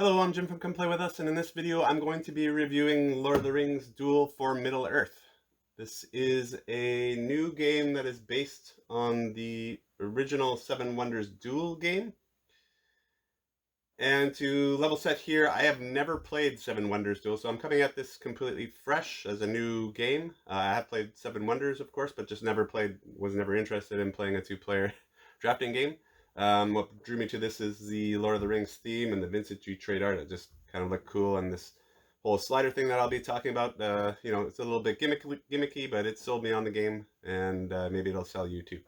Hello, I'm Jim from Come Play With Us, and in this video I'm going to be reviewing Lord of the Rings Duel for Middle-earth. This is a new game that is based on the original Seven Wonders Duel game. And to level set here, I have never played Seven Wonders Duel, so I'm coming at this completely fresh as a new game. I have played Seven Wonders, of course, but just was never interested in playing a two-player drafting game. What drew me to this is the Lord of the Rings theme and the Vincent G trade art. It just kind of looked cool, and this whole slider thing that I'll be talking about, it's a little bit gimmicky, but it sold me on the game, and maybe it'll sell you too.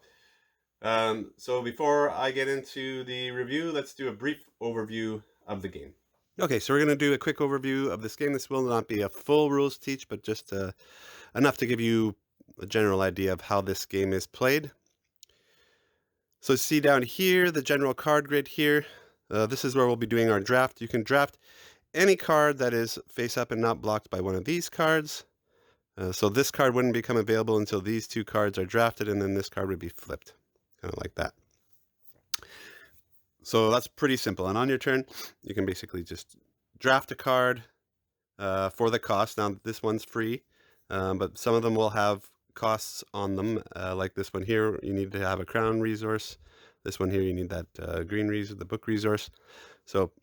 So before I get into the review, let's do a brief overview of the game. Okay, so we're going to do a quick overview of this game. This will not be a full rules teach, but just enough to give you a general idea of how this game is played. So see down here, the general card grid here. This is where we'll be doing our draft. You can draft any card that is face up and not blocked by one of these cards. So this card wouldn't become available until these two cards are drafted, and then this card would be flipped, kind of like that. So that's pretty simple. And on your turn, you can basically just draft a card for the cost. Now this one's free, but some of them will have costs on them, like this one here. You need to have a crown resource. This one here, you need that green resource, the book resource. So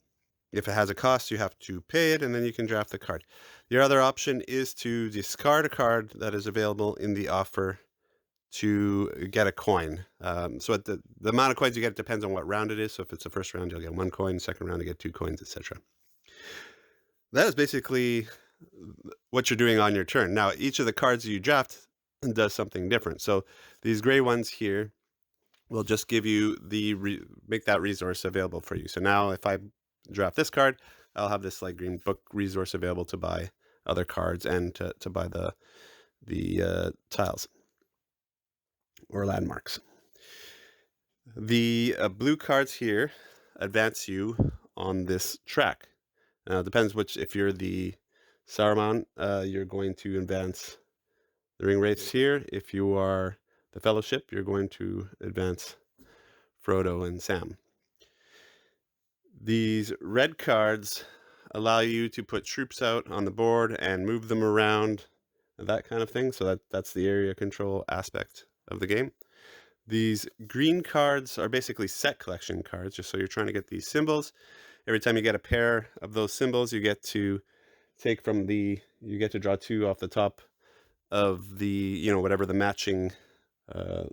if it has a cost, you have to pay it, and then you can draft the card. Your other option is to discard a card that is available in the offer to get a coin. So the amount of coins you get depends on what round it is. So if it's the first round, you'll get 1 coin. Second round, you get 2 coins, etc. That is basically what you're doing on your turn. Now, each of the cards you draft does something different. So these gray ones here will just give you make that resource available for you. So now if I draft this card, I'll have this light green book resource available to buy other cards and to buy the tiles or landmarks. The blue cards here advance you on this track. Now it depends if you're the Saruman, you're going to advance the ring wraiths here. If you are the Fellowship, you're going to advance Frodo and Sam. These red cards allow you to put troops out on the board and move them around, that kind of thing. So that's the area control aspect of the game. These green cards are basically set collection cards, just so you're trying to get these symbols. Every time you get a pair of those symbols, you get to take you get to draw 2 off the top of the, whatever the matching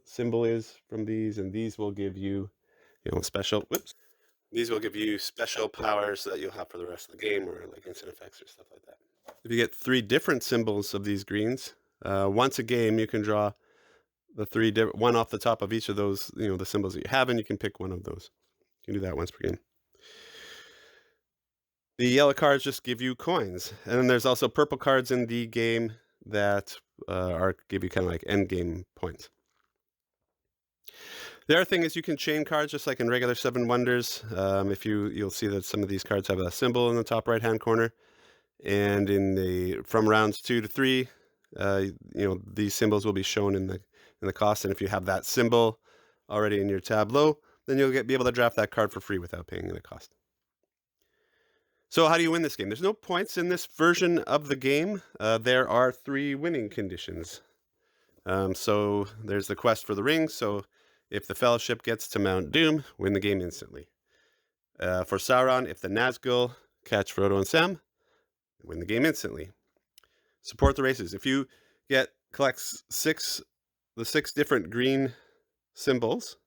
symbol is from these, and these will give you, these will give you special powers that you'll have for the rest of the game, or like instant effects or stuff like that. If you get 3 different symbols of these greens, once a game you can draw the one off the top of each of those, the symbols that you have, and you can pick one of those. You can do that once per game. The yellow cards just give you coins, and then there's also purple cards in the game that give you kind of like end game points. The other thing is you can chain cards just like in regular Seven Wonders. If you'll see that some of these cards have a symbol in the top right hand corner, and from rounds 2 to 3, these symbols will be shown in the cost. And if you have that symbol already in your tableau, then you'll be able to draft that card for free without paying the cost. So how do you win this game? There's no points in this version of the game. There are 3 winning conditions. So there's the quest for the ring. So if the Fellowship gets to Mount Doom, win the game instantly. For Sauron, if the Nazgul catch Frodo and Sam, win the game instantly. Support the races. If you collect the 6 different green symbols,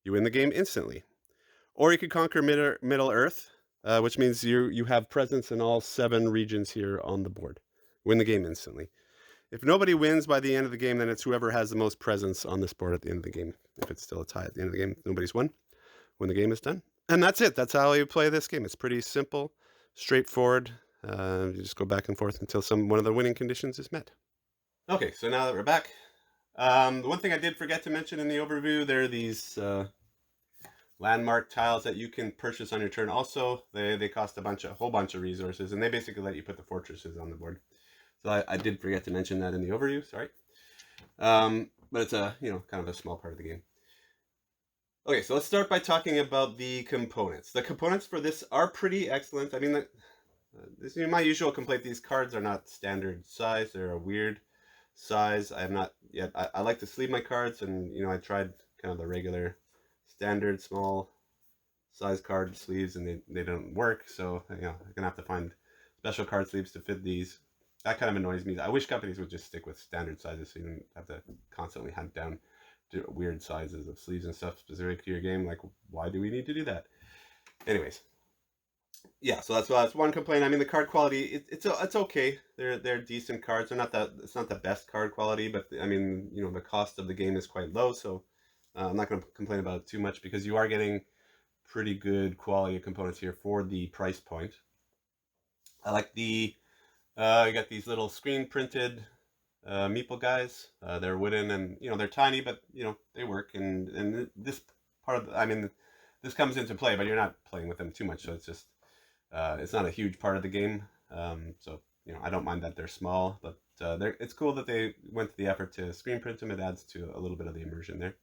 you win the game instantly. Or you could conquer Middle-earth, which means you have presence in all 7 regions here on the board. Win the game instantly. If nobody wins by the end of the game, then it's whoever has the most presence on this board at the end of the game. If it's still a tie at the end of the game, nobody's won when the game is done. And that's it. That's how you play this game. It's pretty simple, straightforward. You just go back and forth until one of the winning conditions is met. Okay, so now that we're back, the one thing I did forget to mention in the overview, there are these landmark tiles that you can purchase on your turn. Also, they cost a whole bunch of resources, and they basically let you put the fortresses on the board. So I did forget to mention that in the overview, sorry. But it's kind of a small part of the game. Okay, so let's start by talking about the components. The components for this are pretty excellent. I mean, this is my usual complaint. These cards are not standard size. They're a weird size. I have not yet. I like to sleeve my cards, and I tried kind of the regular, standard small size card sleeves, and they don't work. So I'm gonna have to find special card sleeves to fit these. That kind of annoys me. I wish companies would just stick with standard sizes, so you don't have to constantly hunt down weird sizes of sleeves and stuff specific to your game. Like, why do we need to do that? Anyways, yeah. So that's one complaint. I mean, the card quality it's okay. They're decent cards. They're not that it's not the best card quality, but I mean, the cost of the game is quite low, so I'm not going to complain about it too much because you are getting pretty good quality of components here for the price point. I like you got these little screen printed meeple guys. They're wooden and they're tiny, but they work. And this part of I mean, this comes into play, but you're not playing with them too much, so it's just it's not a huge part of the game. So I don't mind that they're small, but it's cool that they went to the effort to screen print them. It adds to a little bit of the immersion there.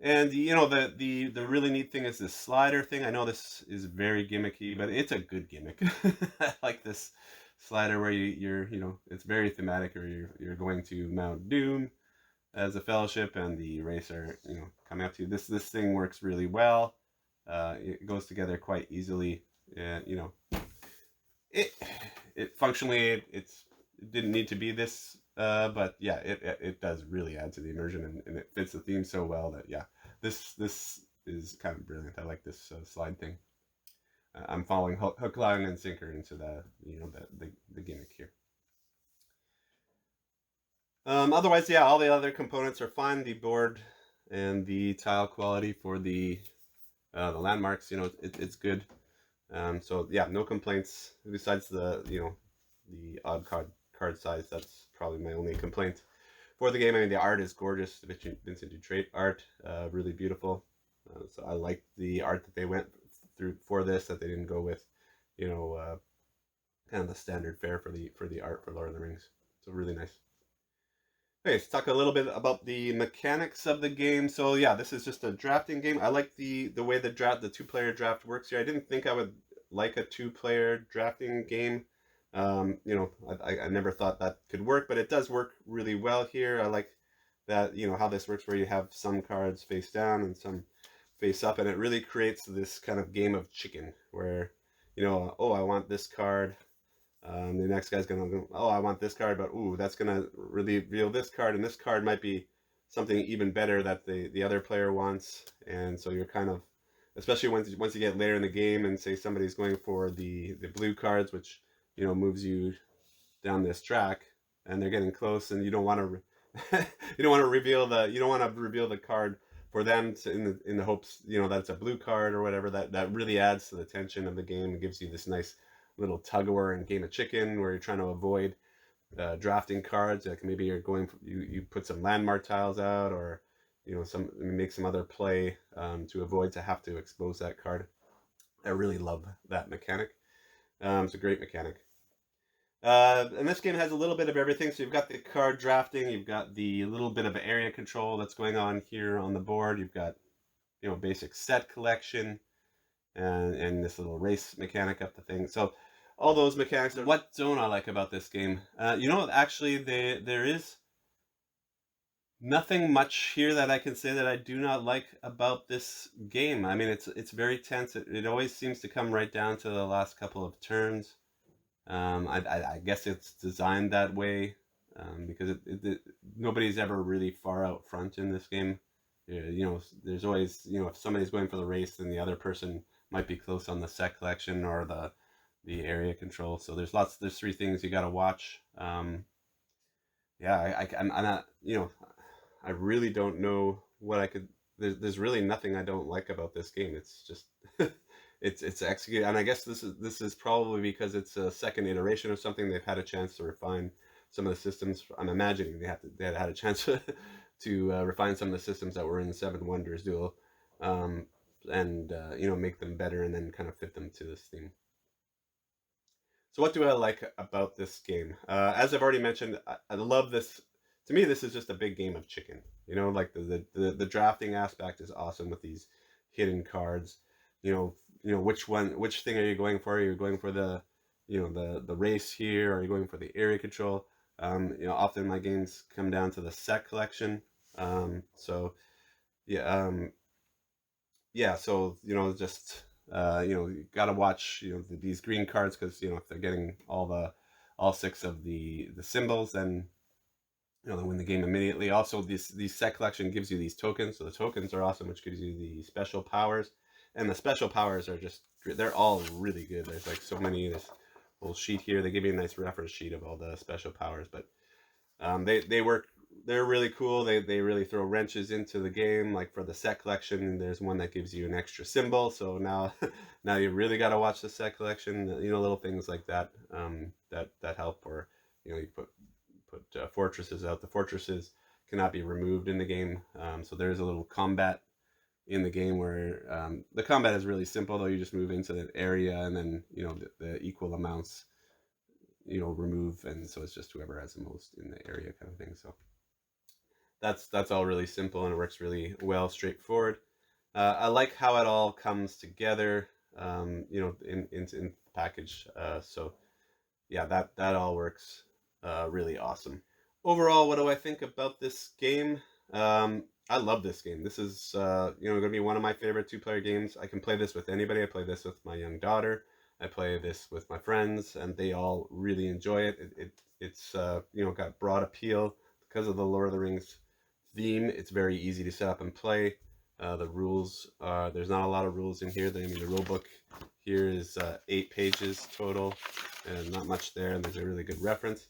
And the really neat thing is this slider thing. I know this is very gimmicky, but it's a good gimmick. I like this slider where it's very thematic. Or you're going to Mount Doom as a fellowship, and the racer coming up to you. This thing works really well. It goes together quite easily. It it functionally it didn't need to be this, but yeah, it does really add to the immersion, and it fits the theme so well that yeah, this is kind of brilliant. I like this slide thing. I'm following hook, line, and sinker into the gimmick here. Otherwise, yeah, all the other components are fine. The board and the tile quality for the landmarks, it's good. So yeah, no complaints besides the odd card size. That's probably my only complaint for the game. I mean, the art is gorgeous. The Vincent Dutrait art, really beautiful. So I like the art that they went through for this. That they didn't go with, kind of the standard fare for the art for Lord of the Rings. So really nice. Okay, let's talk a little bit about the mechanics of the game. So yeah, this is just a drafting game. I like the way the 2-player draft works here. I didn't think I would like a 2-player drafting game. I never thought that could work, but it does work really well here. I like that how this works, where you have some cards face down and some face up, and it really creates this kind of game of chicken where oh, I want this card. The next guy's gonna go, oh, I want this card, but ooh, that's gonna really reveal this card, and this card might be something even better that the other player wants, and so you're kind of, especially once you get later in the game, and say somebody's going for the blue cards, which moves you down this track, and they're getting close, and you don't want to you don't want to reveal the card for them in the hopes that it's a blue card or whatever. That really adds to the tension of the game and gives you this nice little tug of war and game of chicken where you're trying to avoid drafting cards. Like maybe you're going you put some landmark tiles out, or make some other play to avoid to have to expose that card. I really love that mechanic. It's a great mechanic. And this game has a little bit of everything. So you've got the card drafting, you've got the little bit of area control that's going on here on the board. You've got basic set collection, and this little race mechanic up the thing. So all those mechanics. What don't I like about this game? Actually, there is nothing much here that I can say that I do not like about this game. I mean, it's very tense. It always seems to come right down to the last couple of turns. I guess it's designed that way because nobody's ever really far out front in this game. There's always if somebody's going for the race, then the other person might be close on the set collection or the area control. So there's three things you got to watch. Yeah, I'm not I really don't know what I could. There's really nothing I don't like about this game. It's just it's executed, and I guess this is probably because it's a second iteration of something. They've had a chance to refine some of the systems. I'm imagining they had a chance to refine some of the systems that were in Seven Wonders Duel, and make them better, and then kind of fit them to this theme. So what do I like about this game? As I've already mentioned, I love this. To me, this is just a big game of chicken. You know, like the drafting aspect is awesome with these hidden cards. Which thing are you going for? Are you going for the race here? Are you going for the area control? Often my games come down to the set collection. So yeah, so just you got to watch these green cards, because if they're getting all six of the symbols, then they win the game immediately. Also, these set collection gives you these tokens, so the tokens are awesome, which gives you the special powers, and the special powers are they're all really good. There's like so many. This whole sheet here, they give you a nice reference sheet of all the special powers, but they work. They're really cool. They really throw wrenches into the game. Like for the set collection, there's one that gives you an extra symbol. So now, now you really got to watch the set collection. Little things like that that help. Or you put fortresses out. The fortresses cannot be removed in the game. So there's a little combat in the game where the combat is really simple. Though you just move into the area, and then the equal amounts remove, and so it's just whoever has the most in the area kind of thing. So that's all really simple, and it works really well, straightforward. I like how it all comes together, in the package. So yeah, that all works really awesome. Overall, what do I think about this game? I love this game. This is going to be one of my favorite two-player games. I can play this with anybody. I play this with my young daughter. I play this with my friends, and they all really enjoy it. It's got broad appeal because of the Lord of the Rings theme. It's very easy to set up and play. The rules, there's not a lot of rules in here. The rule book here is 8 pages total, and not much there, and there's a really good reference.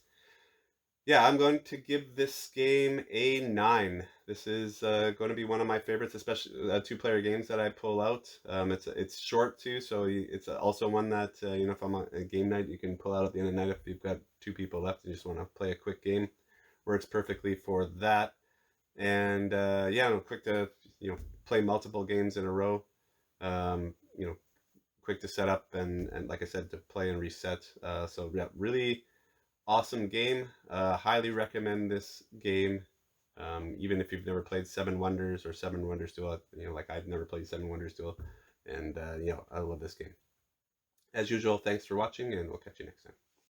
Yeah, I'm going to give this game a 9. This is going to be one of my favorites, especially two-player games that I pull out. It's short too, so it's also one that if I'm on a game night, you can pull out at the end of the night if you've got 2 people left and you just want to play a quick game. Works perfectly for that. And yeah, quick to play multiple games in a row. Quick to set up, and like I said, to play and reset. So yeah, really awesome game. Highly recommend this game. Even if you've never played Seven Wonders or Seven Wonders Duel, like I've never played Seven Wonders Duel, and I love this game. As usual, thanks for watching, and we'll catch you next time.